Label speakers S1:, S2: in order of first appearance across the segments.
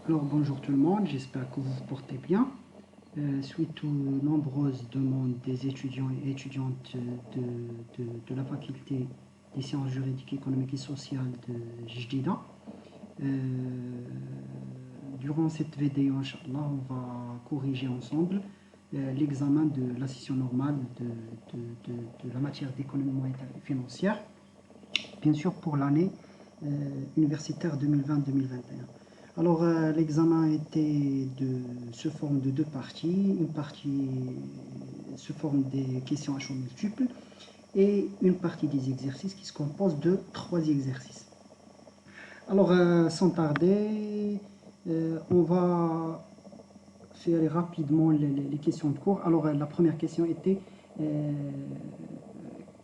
S1: Alors bonjour tout le monde, j'espère que vous vous portez bien. Suite aux nombreuses demandes des étudiants et étudiantes de la faculté des sciences juridiques, économiques et sociales de JDIDA, durant cette vidéo, Inch'Allah, on va corriger ensemble l'examen de la session normale de la matière d'économie monétaire et financière, bien sûr pour l'année universitaire 2020-2021. Alors, l'examen était se forme de deux parties. Une partie se forme des questions à choix multiples et une partie des exercices qui se compose de 3 exercices. Alors, sans tarder, on va faire rapidement les questions de cours. Alors, la première question était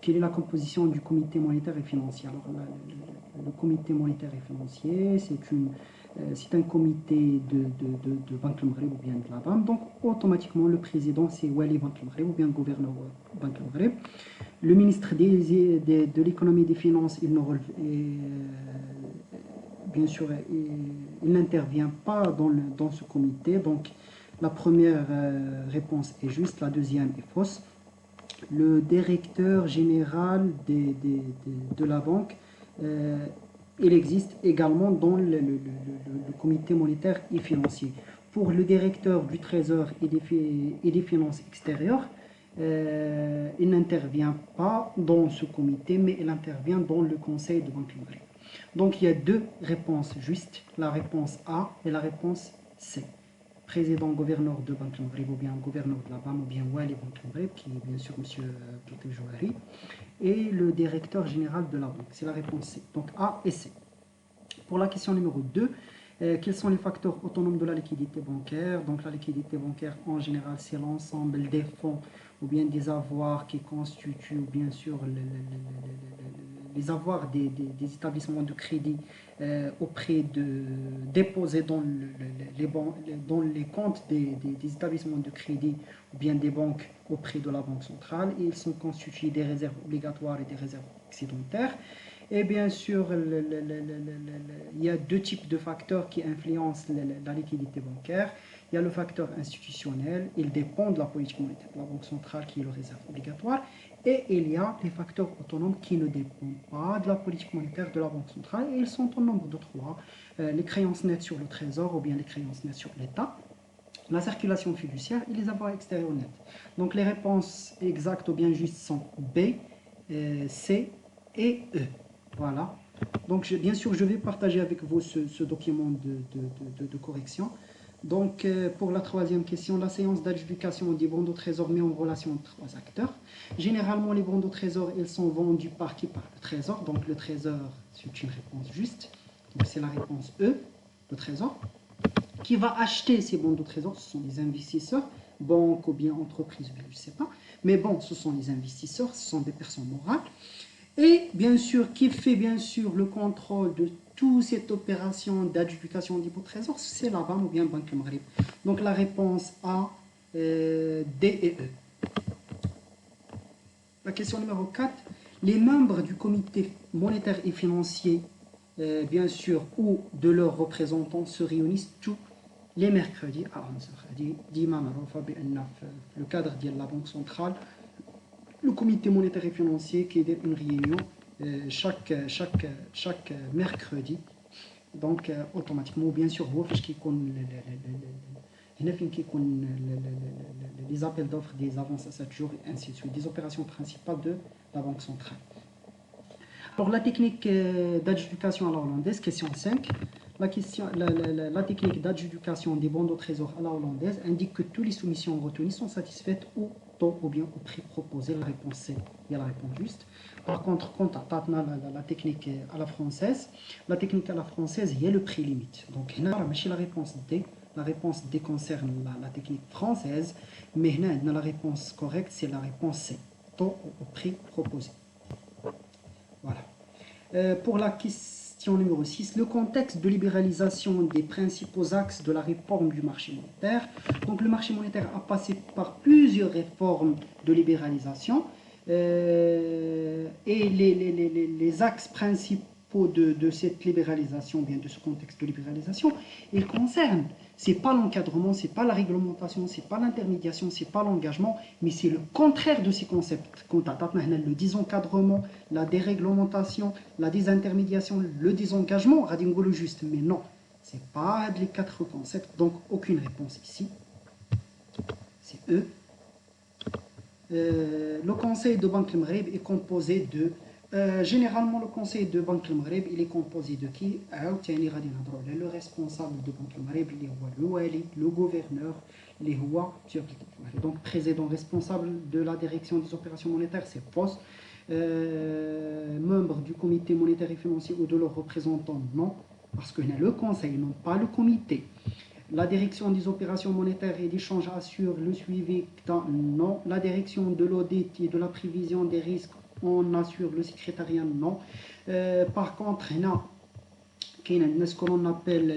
S1: quelle est la composition du comité monétaire et financier? Alors, le comité monétaire et financier, c'est un comité de Banque Maghreb ou bien de la BAM. Donc, automatiquement, le président, c'est Wali Banque Maghreb ou bien gouverneur Banque Maghreb. Le ministre de l'économie et des finances, bien sûr, il n'intervient pas dans ce comité. Donc, la première réponse est juste, la deuxième est fausse. Le directeur général de la banque, il existe également dans le comité monétaire et financier. Pour le directeur du Trésor et des finances extérieures, il n'intervient pas dans ce comité, mais il intervient dans le conseil de Banque Maghreb. Donc il y a deux réponses justes, la réponse A et la réponse C. Président gouverneur de Banque Maghreb ou bien gouverneur de la BAM ou bien Wali Banque Maghreb, qui est bien sûr M. Touté Jouari, et le directeur général de la banque. C'est la réponse C. Donc A et C. Pour la question numéro 2, quels sont les facteurs autonomes de la liquidité bancaire? Donc la liquidité bancaire en général, c'est l'ensemble des fonds ou bien des avoirs qui constituent bien sûr les avoirs des établissements de crédit déposés dans les comptes des établissements de crédit ou bien des banques auprès de la Banque centrale. Et ils sont constitués des réserves obligatoires et des réserves excédentaires. Et bien sûr, il y a deux types de facteurs qui influencent la liquidité bancaire. Il y a le facteur institutionnel, il dépend de la politique monétaire de la Banque centrale qui est le réserve obligatoire. Et il y a les facteurs autonomes qui ne dépendent pas de la politique monétaire de la Banque centrale. Et ils sont au nombre de 3. Les créances nettes sur le trésor ou bien les créances nettes sur l'État, la circulation fiduciaire et les avoirs extérieurs nets. Donc les réponses exactes ou bien justes sont B, C et E. Voilà. Donc bien sûr, je vais partager avec vous ce document de correction. Donc pour la troisième question, la séance d'adjudication des bons de trésor met en relation 3 acteurs. Généralement, les bons de trésor, ils sont vendus par qui? Par le trésor. Donc le trésor, c'est une réponse juste. Donc c'est la réponse E, le trésor. Qui va acheter ces bons de trésor? Ce sont les investisseurs, banques ou bien entreprises, je ne sais pas. Mais bon, ce sont les investisseurs, ce sont des personnes morales. Et bien sûr, qui fait bien sûr le contrôle de toute cette opération d'adjudication des bons de trésor? C'est la BAM ou bien Banque Maghreb. Donc la réponse A, D et E. La question numéro 4. Les membres du comité monétaire et financier, bien sûr, ou de leurs représentants se réunissent tous les mercredis à 11h. Le cadre de la Banque centrale, le comité monétaire et financier qui est une réunion chaque mercredi. Donc automatiquement, bien sûr, les appels d'offres des avances à 7 jours et ainsi de suite, des opérations principales de la Banque centrale. Alors la technique d'adjudication à la hollandaise, question 5. La technique d'adjudication des bons de trésor à la hollandaise indique que toutes les soumissions retenues sont satisfaites au taux ou bien au prix proposé. La réponse C, il y a la réponse juste. Par contre, quant à la technique à la française, il y a le prix limite. Donc, la réponse D. La réponse D concerne la technique française, mais la réponse correcte, c'est la réponse C, taux au prix proposé. Voilà. Pour la question numéro 6, le contexte de libéralisation des principaux axes de la réforme du marché monétaire. Donc le marché monétaire a passé par plusieurs réformes de libéralisation et les axes principaux propos de cette libéralisation, bien de ce contexte de libéralisation, il concerne, c'est pas l'encadrement, c'est pas la réglementation, c'est pas l'intermédiation, c'est pas l'engagement, mais c'est le contraire de ces concepts. Quand on a le désencadrement, la déréglementation, la désintermédiation, le désengagement, on dit juste, mais non, c'est pas les quatre concepts, donc aucune réponse ici. C'est eux. Le conseil de Banque Maghreb est composé de généralement le conseil de Banque Maghreb il est composé de qui le responsable de Banque Maghreb le wali, le gouverneur les rois donc président responsable de la direction des opérations monétaires c'est poste membre du comité monétaire et financier ou de leurs représentants non parce que le conseil non pas le comité. La direction des opérations monétaires et d'échange assure le suivi non. La direction de l'audit et de la prévision des risques, on assure le secrétariat non. Par contre, il y a ce que l'on appelle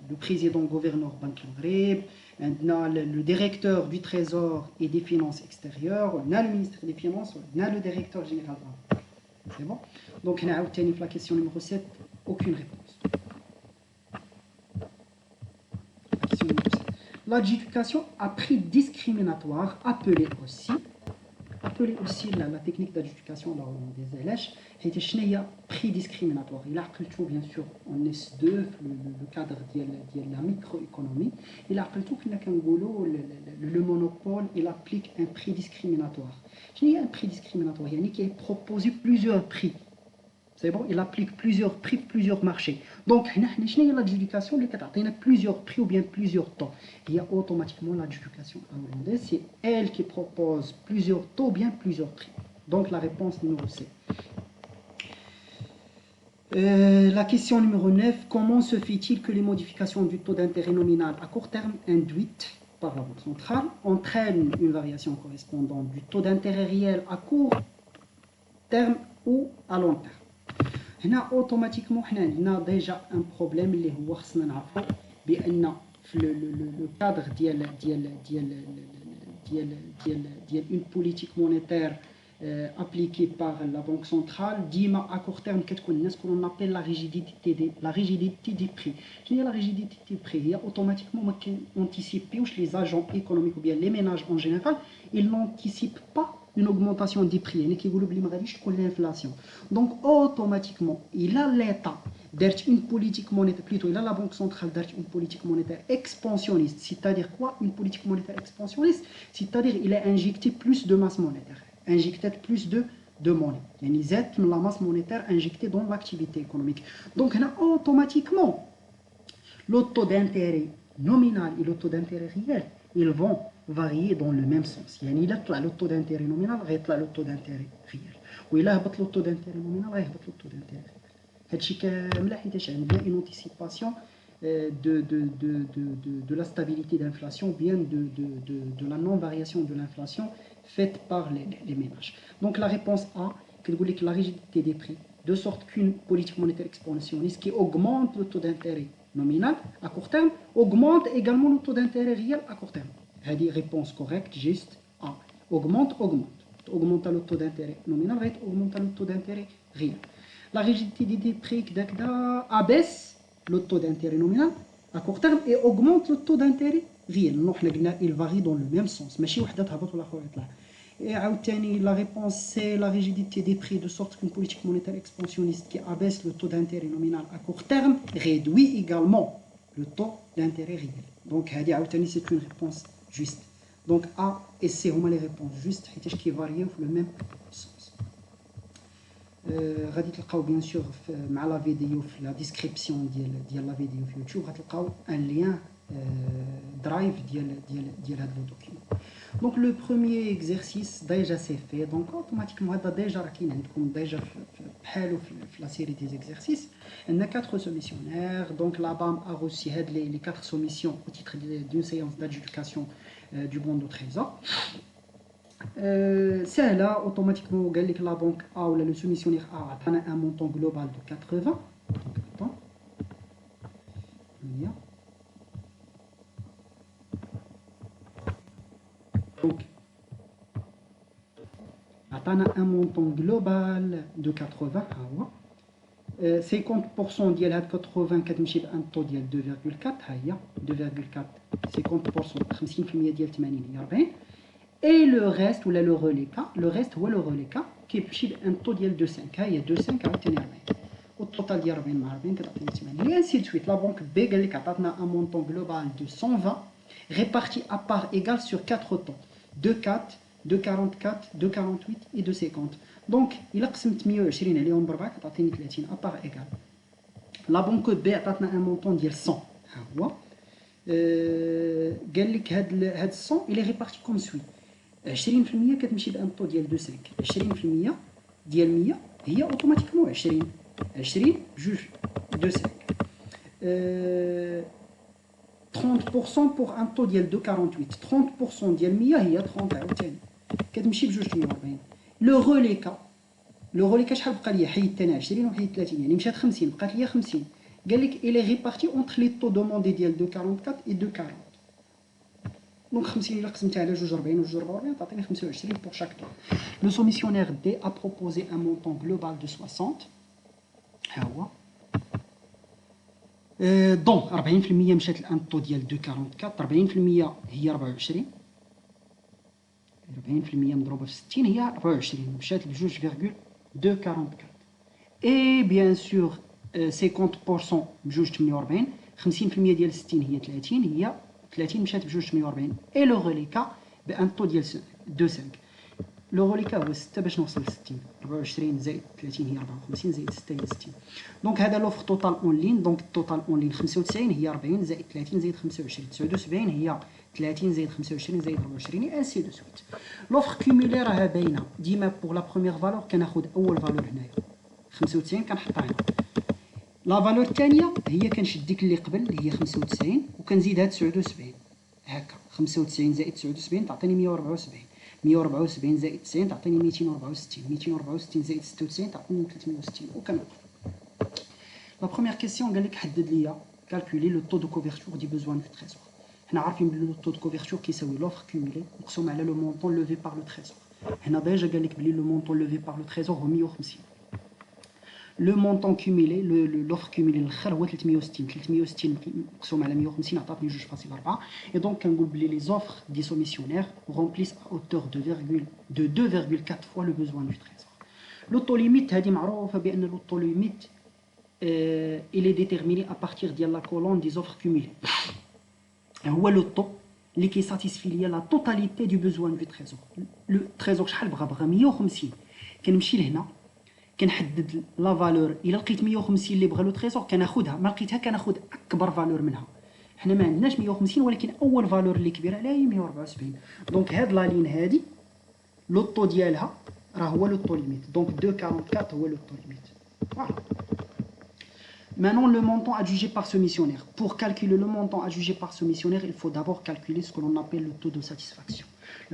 S1: le président gouverneur Banque Maghreb, le directeur du trésor et des finances extérieures, on a le ministre des finances, on a le directeur général. C'est bon. Donc, on a obtenu la question numéro 7, aucune réponse. La question numéro 7. L'adjudication à prix discriminatoire, appelée aussi la technique d'adjudication des LH, c'est un prix discriminatoire. Il a tout bien sûr en S2, le cadre de la microéconomie. Il a tout le monopole, il applique un prix discriminatoire. Il y a un prix discriminatoire, il y a qui est proposé plusieurs prix. C'est bon, il applique plusieurs prix, plusieurs marchés. Donc, l'adjudication, il y a plusieurs prix ou bien plusieurs taux. Il y a automatiquement l'adjudication hollandaise, c'est elle qui propose plusieurs taux ou bien plusieurs prix. Donc, la réponse numéro C. La question numéro 9, comment se fait-il que les modifications du taux d'intérêt nominal à court terme induites par la Banque centrale entraînent une variation correspondante du taux d'intérêt réel à court terme ou à long terme? هنا automatiquement حنا عندنا déjà un problème اللي هو خصنا نعرفوا بان في لو cadre ديال une politique monétaire appliquée par la banque centrale ديما à court terme كتكون الناس qu'on appelle la rigidité des prix. شنو هي la rigidité des prix؟ هي automatiquement ما كنتيسيبيوش les agents économiques ou bien les ménages en général ils n'anticipent pas une augmentation des prix يعني كيقولوا بلي ما غاديش تكون l'inflation. Donc automatiquement il a l'état d'être une politique monétaire plutôt il a la banque centrale d'être une politique monétaire expansionniste. C'est-à-dire quoi une politique monétaire expansionniste? C'est-à-dire il a injecté plus de masse monétaire, injecté plus de monnaie. يعني زاد la masse monétaire injectée dans l'activité économique. Donc là automatiquement le taux d'intérêt nominal et le taux d'intérêt réel ils vont varier dans le même sens. يعني إلا طلع le taux d'intérêt nominal غيطلع le taux d'intérêt réel. وإلا هبط le taux d'intérêt nominal غيهبط le taux d'intérêt réel. هادشي كامل حيتاش عندنا une anticipation de la stabilité d'inflation ou bien de la non-variation de l'inflation faite par les ménages. Donc la réponse A, que la rigidité des prix, de sorte qu'une politique monétaire expansionniste qui augmente le taux d'intérêt nominal à court terme, augmente également le taux d'intérêt réel à court terme. هذه réponse correcte, juste A. Augmente. Augmente le taux d'intérêt nominal, augmente le taux d'intérêt réel. La rigidité des prix abaisse le taux d'intérêt nominal à court terme et augmente le taux d'intérêt réel. Il varie dans le même sens. Et la réponse c'est la rigidité des prix de sorte qu'une politique monétaire expansionniste qui abaisse le taux d'intérêt nominal à court terme réduit également le taux d'intérêt réel. Donc c'est une réponse juste. Donc A et C sont les réponses justes qui varient dans le même sens. غادي تلقاو bien sûr مع la vidéo في la description ديال la vidéo في YouTube غتلقاو un lien drive ديال هذا le document. Donc le premier exercice déjà c'est fait donc automatiquement هذا déjà راه كاين عندكم déjà بحالو في la série des exercices. On a 4 soumissionnaires donc la BAM a reçu les 4 soumissions au titre d'une séance d'adjudication du bon de trésor. سهله اوتوماتيكمون قال لك لا بنك ا ولا لو سوميسيونير ا عطانا ان مونطون جلوبال دو 80 دونك عطانا un montant global de 80 ها هو 50% ديال هاد 80 كتمشي بان طو ديال 2.4 ها هي 2.4 50% 50% ديال 80 هي 40 et le reste ولا لو روليكا لو ريست هو لو روليكا كيمشي بان طو ديال 2.5 ها هي 2.5 عاوتاني 40 والتوتال ديال 40 مع 40 كتعطيني 80 et ainsi de suite. La banque B قال لك عطاتنا un montant global de 120 réparti à part égale sur 4 temps 2.4 2.44 2.48 et 2.50. Donc il قسمت 120 عليهم بربعه كتعطيني 30 à part égale. La banque B عطاتنا un montant ديال 100 ها هو قال لك هاد 100 il est réparti comme suit 20% كتمشي بان طو ديال 2.5 20% ديال 100 هي اوتوماتيكمون 20 بجوج 2.5 30% pour un taux ديال 2.48 30% ديال 100 هي 30 عاوتاني كتمشي بجوج 140 لو روليكا شحال بقى ليا حيدت انا 20 وحيدت 30 يعني مشات 50 بقات ليا 50 قال لك il est réparti entre les taux demandés ديال 2.44 et 2.40 دونك 50 الا قسمتها على 2.40 و 2.44 تعطيني 25 pour chaque taux. Le soumissionnaire D a proposé un montant global de 60 ها هو دونك 40% مشات لان طو ديال 2.44 40% هي 24 40% مضروبه في 60 هي 24 مشات بجوج فيغول 2.44 اي بيان سور 50% بجوج 48 50% ديال 60 هي 30 هي 30 مشات بجوج 48 اي لو روليكا بان طو ديال 2.5 لو روليكا هو 6 باش نوصل ل 60 24 زائد 30 هي 54 زائد 6 هي 60 دونك هذا لوفر توتال اون لين دونك التوتال اون لين 95 هي 40 زائد 30 زائد 25 79 هي 30 زائد 25 زائد 24 اي انسي دو سويت. لوفر كومولي راها باينه ديما بوغ لا بروميير فالور كناخذ اول فالور هنايا 95 كنحطها هنا لا فالور الثانيه هي كنشد ديك اللي قبل اللي هي 95 وكنزيدها 79 هكا 95 زائد 79 تعطيني 174 174 زائد 90 تعطيني 264 264 زائد 96 تعطيني 360 وكنوقف. لا بروميير كيسيون قال لك حدد ليا كالكولي لو طو دو كوفرتور دي بوزوان في التريزور. حنا عارفين بلي لو طو دو كوفرتور كيساوي لوفر كومولي مقسوم على لو مونطون لوفي بار لو تريزور. هنا ديجا قال لك بلي لو مونطون لوفي بار لو تريزور هو 150 لو مونطون كومولي لوفر كومولي الاخر هو 360 360 مقسوم على 150 عطاتني 2.4 اي دونك كنقول بلي لي زوفر دي سوميسيونير رومبليس ا اوتور دو 2.4 فوا لو بوزوان دو تريزور. لوطو ليميت هذه معروفه بان لوطو ليميت il est déterminé à partir ديال لا كولون دي زوفر كومولي هو لو طو اللي كيساتيسفي ليا لا توتاليتي دو بوزوان دو تريزور. لو تريزور شحال بغى 150 كنمشي لهنا كنحدد لا فالور الا لقيت 150 اللي بغى لو تريزور كناخذها ما لقيتها كناخذ اكبر فالور منها. حنا ما عندناش 150 ولكن اول فالور اللي كبيره عليها هي 174 دونك هاد لا لين هادي لو طو ديالها راه هو لو طو ليميت دونك 2.44 هو لو طو ليميت. فوالا. Maintenant, le montant adjugé par ce missionnaire. Pour calculer le montant adjugé par ce missionnaire, il faut d'abord calculer ce que l'on appelle le taux de satisfaction.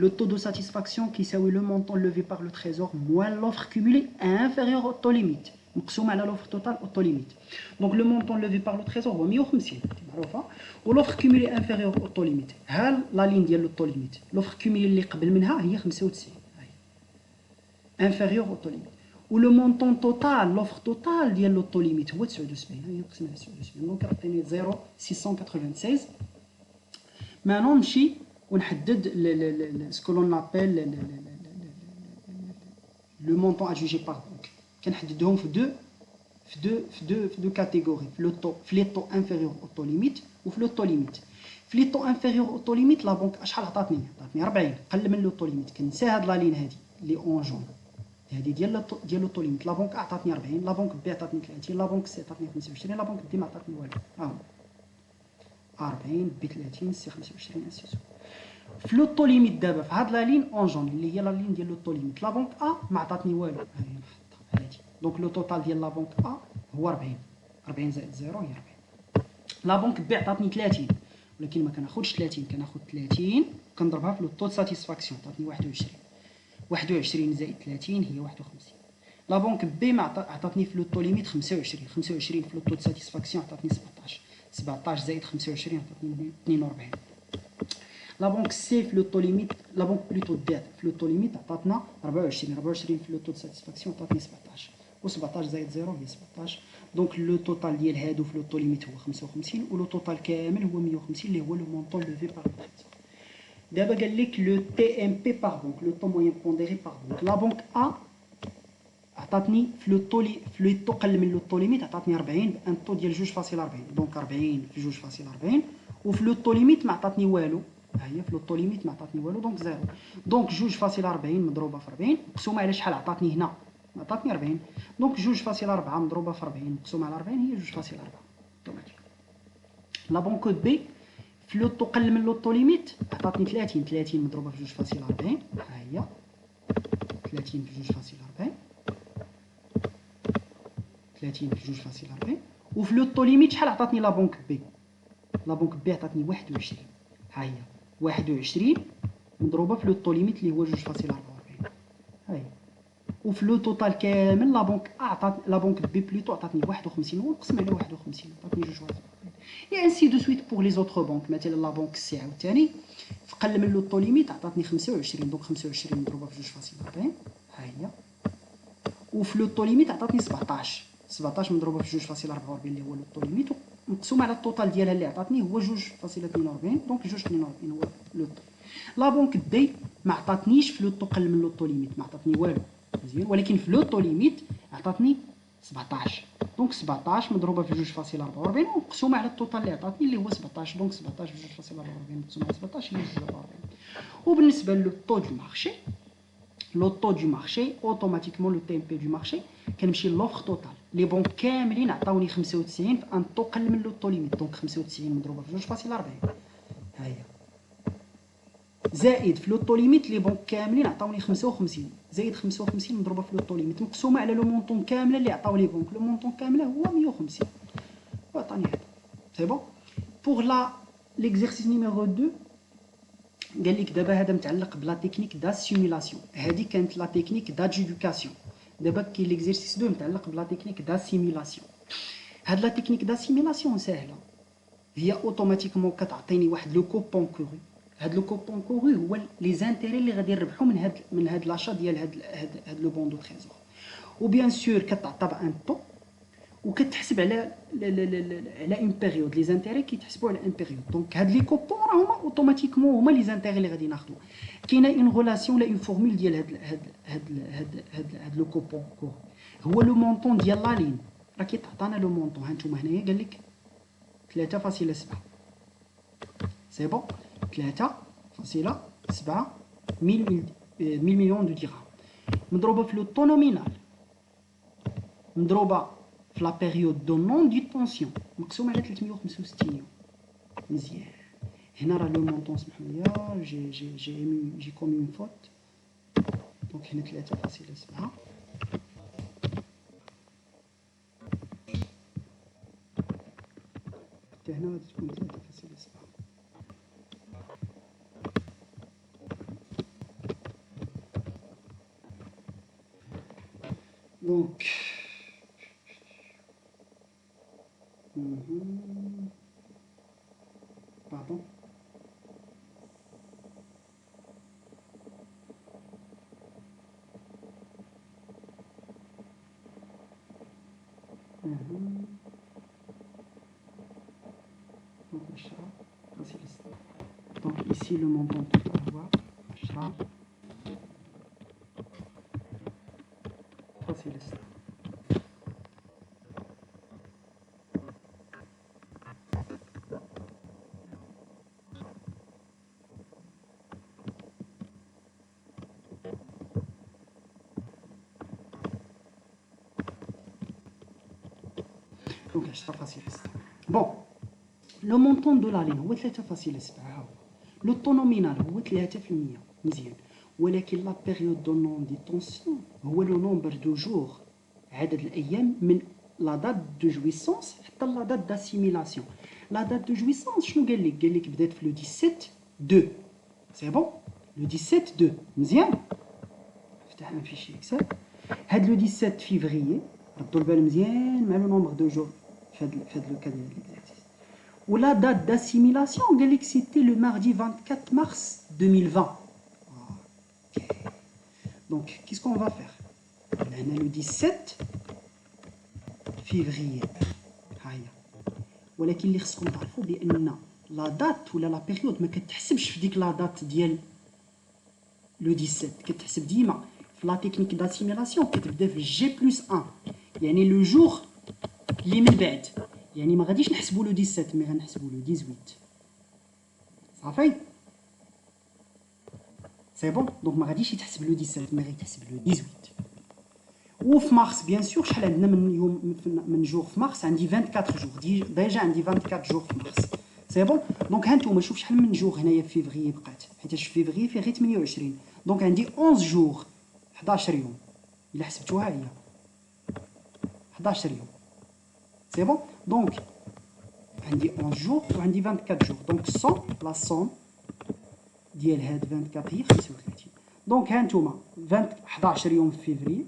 S1: Le taux de satisfaction qui est le montant levé par le trésor moins l'offre cumulée inférieure au taux limite. مقسوم على l'offre totale au taux limite. Donc le montant levé par le trésor هو 150 معروفة والoffre cumulée inférieure au taux limite. ها لا لين ديال le taux limite. L'offre cumulée اللي قبل منها هي 95. Inférieure au taux limite. و لو مونطون توتال لوفر توتال ديال لو طو ليميت هو 79 هي نقسمها على 79 دونك عطيني 0.696. مانو نمشي ونحدد سكو لون ابل لو مونطون ادجوجي بار بانك كنحددهم في دو كاتيجوري في لي طو انفيريور او طو ليميت وفي لو طو ليميت. في لي طو انفيريور او طو ليميت لا بانك شحال عطاتني 40 قل من لو طو ليميت كنسى هاد لا لين هادي لي اون جون هذه ديال لو طو ليميت. لا بنك عطاتني 40 لا بنك بي عطاتني 30 لا بنك سي عطاتني 25 لا بنك دي ما عطاتني والو. 40 ب 30 سي 25 انسيسو. في لو طو ليميت دابا في هاد لا لين اون جون اللي هي لا لين ديال لو طو ليميت لا بنك ا ما عطاتني والو ها هي نحطها هادي دونك لو توتال ديال لا بنك ا هو 40 زائد 0 هي 40. لا بنك بي عطاتني 30 ولكن ما كناخذش 30 كناخذ 30 كنضربها في لو طو ساتيسفاكسيون عطاتني 21 زائد 30 هي 51. لا بنك بي ما عطاتني في لو طو ليميت 25 في لو طو ساتيسفاكسيون عطاتني 17 زائد 25 عطاتني 42. لا بنك سي في لو طو ليميت، لا بنك بلوتو دي في لو طو ليميت عطاتنا 24 في لو طو ساتيسفاكسيون عطاتني 17 و 17 زائد 0 هي 17. دونك لو توتال ديال هادو في لو طو ليميت هو 55 ولو توتال كامل هو 150 اللي هو لو مونطون لوفي باغ لو تريزور. دابا قال لك لو تي ام بي باغ بنك، لو طو موين بونديري باغ بنك. لا بنك ا عطاتني في لو طو في لو طو قل من لو طو ليميت عطاتني 40 بان طو ديال 2.40 دونك 40 في 2.40 وفي لو طو ليميت ما عطاتني والو. ها هي في لو طو ليميت ما عطاتني والو دونك زيرو. دونك 2.40 مضروبه في 40 مقسومه على شحال عطاتني هنا عطاتني 40 دونك 2.4 مضروبه في 40 مقسومه على 40 هي 2.4 اوتوماتيك. لا بنك بي في لو طو قل من لو طو ليميت عطاتني 30 مضروبه في 2.40 ها هي 30 في 2.40 30 في 2.40 وفي لو طو ليميت شحال عطاتني لا بنك بي؟ لا بنك بي عطاتني 21 ها هي 21 مضروبه في لو طو ليميت اللي هو 2.44 ها هي. وفي لو توتال كامل لا بنك عطات لا بنك بي بلوتو عطاتني 51 ونقسم على 51 عطاتني 2.41 اي انسي دو سويت بوغ لي زوتر بنك. مثلا لا بنك سي عاوتاني في قل من لو طو ليميت عطاتني 25 دونك 25 مضروبه في 2.40 ها هي. وفي لو طو ليميت عطاتني 17 مضروبه في 2.44 اللي هو لو طو ليميت مقسومه على التوتال ديالها اللي عطاتني هو 2.42 دونك 2.42 هو لو طو. لا بنك دي ما عطاتنيش في لو طو قل من لو طو ليميت ما عطاتني والو مزيان، ولكن في لو طو ليميت عطاتني 17 دونك 17 مضروبه في 2.44 ومقسومه على التوتال اللي عطاتني اللي هو 17 دونك 17 في 2.44 مقسومه على 17 هي 42. وبالنسبه لو طو دو مارشي لو طو دو مارشي اوتوماتيكمون لو تي ام بي دو مارشي كنمشي لوفر توتال. لي بونك كاملين عطاوني 95 في ان طو قل من لو طو ليميت دونك 95 مضروبه في 2.40 ها هي زائد في لو طو ليميت لي بونك كاملين عطاوني 55 زائد 55 مضروبه في لو طو ليميت مقسومه على لو مونطون كامله اللي عطاو لي بونك. لو مونطون كامله هو 150 وعطاني هذا سي بون. بوغ لا ليكزارسيس نيميرو 2 قال لك دابا هذا متعلق بلا تكنيك داسيميلاسيون، هذه كانت لا تكنيك دادجيدوكاسيون. دابا كاين ليكزارسيس 2 متعلق بلا تكنيك داسيميلاسيون. هاد لا تكنيك داسيميلاسيون ساهله، هي اوتوماتيكمون كتعطيني واحد لو كوبون كوري. هاد لو كوبون كوري هو لي زانتيري اللي غادي نربحو من هاد لاشا ديال هاد لو بون دو تريزور. وبيان سور كتعطى بان طو وكتحسب على اون بيريود. لي زانتيري كيتحسبوا على اون بيريود دونك هاد لي كوبون راه هما اوتوماتيكمون هما لي زانتيري اللي غادي ناخذو. كاينه اون غولاسيون ولا اون فورمول ديال هاد لو كوبون كور هو لو مونطون ديال لا لين. راه كيتعطانا لو مونطون ها نتوما هنايا قال لك 3.7 سي بون 3.7 مليون دو درهم مضروبه في لو طو نومينال مضروبه في لا بيريود دو نون دو بونسيون مقسوم على 365 يوم. مزيان هنا راه لو مونطون سمحوا لي جي كومي اون فوت دونك هنا 3.7 حتى هنا غادي تكون 3.7 دونك pardon donc ici le montant total va sera facile. Donc c'est facile. Bon, le montant de la ligne هو 3.7 هو لو طو نومينال هو 3% مزيان، ولكن لا بيريود دو نون دي طونسيون هو لو نومبر دو جور عدد الايام من لا دات دو جويسونس حتى لا دات داسيميلاسيون. لا دات دو جويسونس شنو قال لك بدات في لو 17 2 سي بون لو 17 2 مزيان. نفتح ان فيشي اكسل هاد لو 17 فيفري ردوا البال مزيان مع لو نومبر دو جور في هاد لو كاد ديال ليكزارسيس Ou la date d'assimilation, c'était le mardi 24 mars 2020. Okay. Donc, qu'est-ce qu'on va faire? On a le 17 février. ولكن اللي خصكم تعرفوا بان لا دات ولا لا بيريود ما كتحسبش في ديك لا دات ديال لو 17 كتحسب ديما في لا تكنيك داسيميلاسيون كتبدا في جي بلس 1 يعني لو جور اللي من بعد يعني ما غاديش نحسبوا لو 17 مي غنحسبوا لو 18 صافي سي بون دونك ما غاديش يتحسب لو 17 مي غيتحسب لو 18 وفي مارس بيان سور شحال عندنا من يوم من جور في مارس عندي 24 جور ديجا عندي 24 جور في مارس سي بون دونك ها نتوما شوف شحال من جور هنايا في فيفري بقات حيتاش في فيفري فيه غير 28 دونك عندي 11 جور 11 يوم الا حسبتوها هي 11 يوم سي بون دونك عندي 11 جور وعندي 24 جور دونك لا سوم ديال هاد 24 هي 35 دونك ها نتوما 11 يوم في فيفري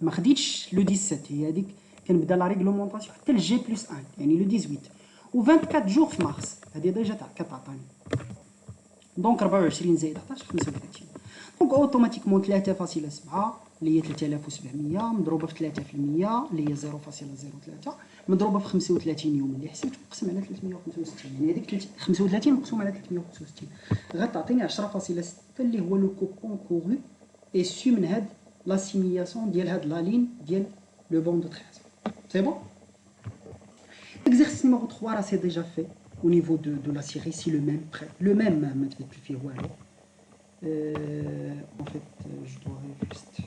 S1: ما خديتش لو 17 هي هذيك كنبدا لا ريغلومونطاسيون حتى لجي بلس 1 يعني لو 18 و 24 جور في مارس هذه ديجا كتعطيني دونك 24 زائد 11 35 دونك اوتوماتيكمون 3.7 اللي هي 3700 مضروبه في 3% اللي هي 0.03 مضروبه في 35 يوم اللي حسبت مقسم على 365 يعني هذيك 35 مقسوم على 365 غتعطيني 10.6 اللي هو لو كوبون كورو اسيو من هاد l'assimilation ديال هاد لا لين ديال لو بون دو 13 سي بون l'exercice numéro 3 là c'est déjà fait au niveau de la série si le même ما تبدل فيه والو en fait je dois juste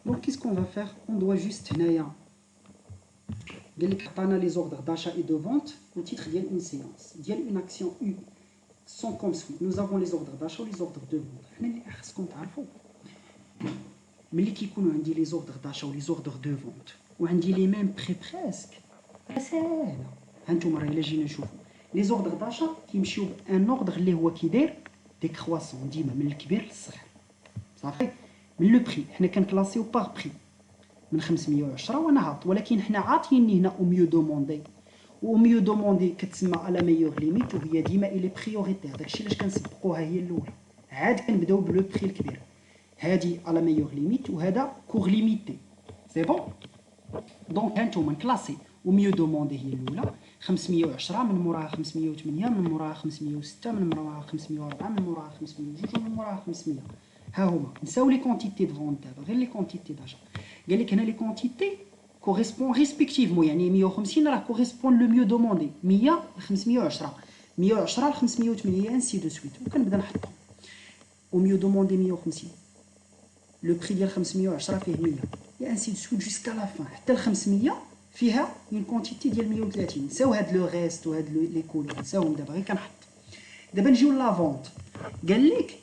S1: donc qu'est-ce qu'on va faire on doit juste هنايا قال لك عطانا لي زوردر d'achat et de vente au titre ديال une séance ديال une action U sont comme suit nous avons les ordres d'achat و les ordres de vente حنا اللي خصكم تعرفوا ملي كيكونوا عندي لي زوردر d'achat و لي زوردر de vente وعندي لي ميم بري بريسك ساهله ها نتوما راه الا جينا نشوفوا لي زوردر d'achat كيمشيو بان اوردر اللي هو كيداير ديكرواسون ديما من الكبير للصغير صافي من لو بري حنا كنكلاسيو باغ بري من 510 وانا هابط ولكن حنا عاطيني هنا او ميو دوموندي او ميو دوموندي كتسمى على ميور ليميت وهي ديما الي بريوريتير داكشي علاش كنسبقوها هي الاولى عاد كنبداو بلو بري الكبير هادي على ميور ليميت وهذا كور ليميتي سي بون دونك هانتوما نكلاسي او ميو دوموندي هي الاولى 510 من موراها 508 من موراها 506 من موراها 504 من موراها 502 ومن موراها 500 ها هما نساو لي كونتيتي دو فونت دابا غير لي كونتيتي داجا قال لك هنا لي كونتيتي كوريسبون ريسبكتيفمون يعني 150 راه كوريسبون لو ميو دوموندي 100 ل 510 110 ل 508 انسي دو سويت وكنبدا نحطهم و ميو دوموندي 150 لو بري ديال 510 فيه 100 اي انسي دو سويت جوسكا لا فان حتى ل 500 فيها اون كونتيتي ديال 130 نساو هاد لو ريست وهاد لي كولور نساوهم دابا غير كنحط دابا نجيو لا فونت قال لك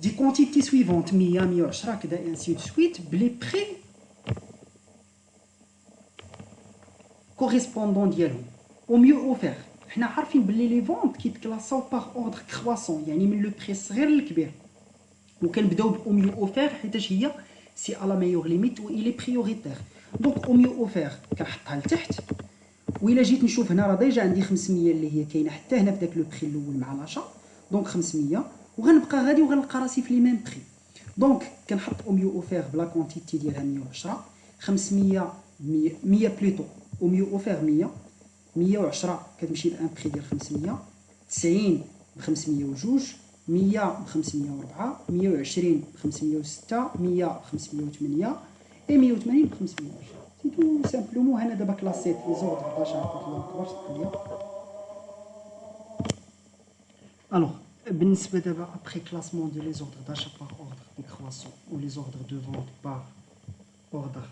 S1: دي كونتيتي سويفونت 100 110 كذا انسي دو سويت بلي بري كوريسبوندون ديالهم او ميو اوفير حنا عارفين بلي لي فونت كيتكلاساو باغ اوردر كرواسون يعني من لو بري الصغير للكبير وكنبداو باو ميو اوفير حيتاش هي سي على ميور ليميت و الي بريوريتير دونك او ميو اوفير كنحطها لتحت وإلا جيت نشوف هنا راه ديجا عندي 500 اللي هي كاينه حتى هنا في داك لو بري الاول مع لاشا دونك 500 وغنبقى غادي وغنلقى راسي في لي ميم بري دونك كنحط او ميو اوفير بلا كونتيتي ديالها 110 500 100 بليتو او ميو اوفير 100 110 كتمشي لان بري ديال 500 90 ب 502 100 ب 504 120 ب 506 100 ب 508 اي 180 ب 520 سي تو سامبلومون هنا دابا كلاسيت لي زوردر باش نعطيك لهم كبار القضيه الوغ بالنسبه دابا ابري كلاسمون دو لي زوردر داشا باغ اوردر ديكرواسون و لي زوردر دو فونت باغ اوردر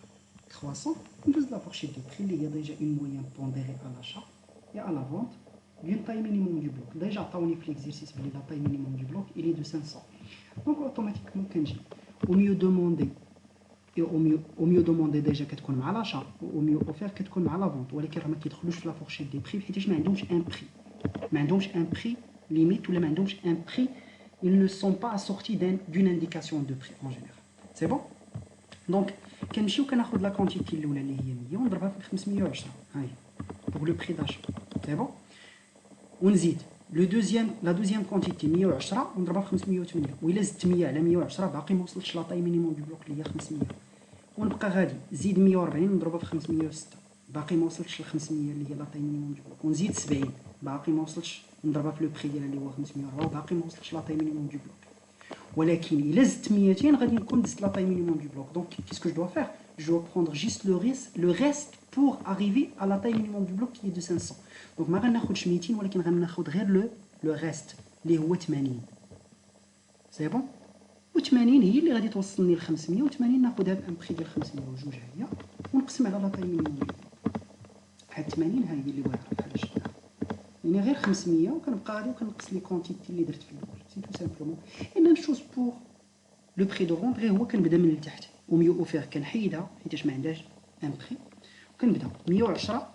S1: كرواسون ندوز لا فورشيت دو بري اللي هي ديجا اون موين بونديري ا لاشا et à la vente d'une taille minimum du bloc. Déjà, عطاوني في l'exercice بلي la taille minimum du bloc il est de 500. Donc automatiquement كنجي au mieux demandé et au mieux demandé déjà كتكون مع l'achat au mieux offert كتكون مع la vente ولكن راه ما كيدخلوش في لا فورشيت دي بري حيتاش ما عندهمش ان بري ما عندهمش ان بري limite ou les mains un prix, ils ne sont pas assortis d'une indication de prix en général. C'est bon? Donc, كنمشيو كناخذ لا كونتيتي الاولى اللي هي 100 ونضربها في 510 هاي pour le prix d'achat. C'est bon? ونزيد la deuxième quantité 110 ونضربها في 508 وإلا زدت 100 على 110 باقي ما وصلتش لا طاي مينيموم دو بلوك اللي هي 500 ونبقى غادي زيد 140 ونضربها في 506 باقي ما وصلتش ل 500 اللي هي لا طاي مينيموم دو بلوك ونزيد 70 باقي ما وصلتش ونضربها في لو بري ديالها اللي هو 540 وباقي ما وصلتش لا طاي مينيموم دو بلوك ولكن إلا زدت 200 غادي نكون دزت لا طاي مينيموم دو بلوك دونك qu'est-ce que je dois faire je dois prendre juste le reste pour arriver à la taille minimum du bloc qui est de 500 donc ما غناخذش 200 ولكن غناخذ غير le reste اللي هو 80 سي بون و80 هي اللي غادي توصلني ل 580 ناخذ هذا ان بري ديال 502 هي ونقسم على لا طاي مينيموم دو بلوك هاد 80 ها هي اللي واعره بحال شفتها يعني غير 500 وكنبقى غادي وكنقص لي كونتيتي اللي درت في الاول سي تو سامبلومون اي ميم شوز بور لو بري دو فونت غير هو كنبدا من التحت وميو اوفير كنحيدها حيتاش ما عندهاش ان بري وكنبدا 110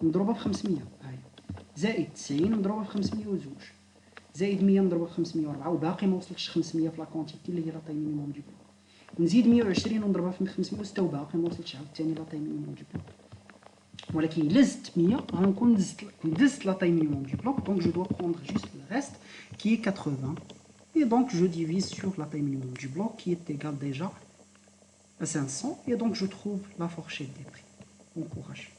S1: نضربها في 500 هاي زائد 90 نضربها في 502 زائد 100 نضربها في 504 وباقي ما وصلتش 500 في لا كونتيتي اللي هي لا طاي مينيموم دو بلوك نزيد 120 ونضربها في 506 وباقي ما وصلتش عاوتاني لا طاي مينيموم دو بلوك ولكن الا زدت 100 غنكون دزت la taille minimum du bloc donc je dois prendre juste le reste qui est 80 et donc je divise sur la taille minimum du bloc qui est égale déjà à 500 et donc je trouve la fourchette des prix. Bon courage.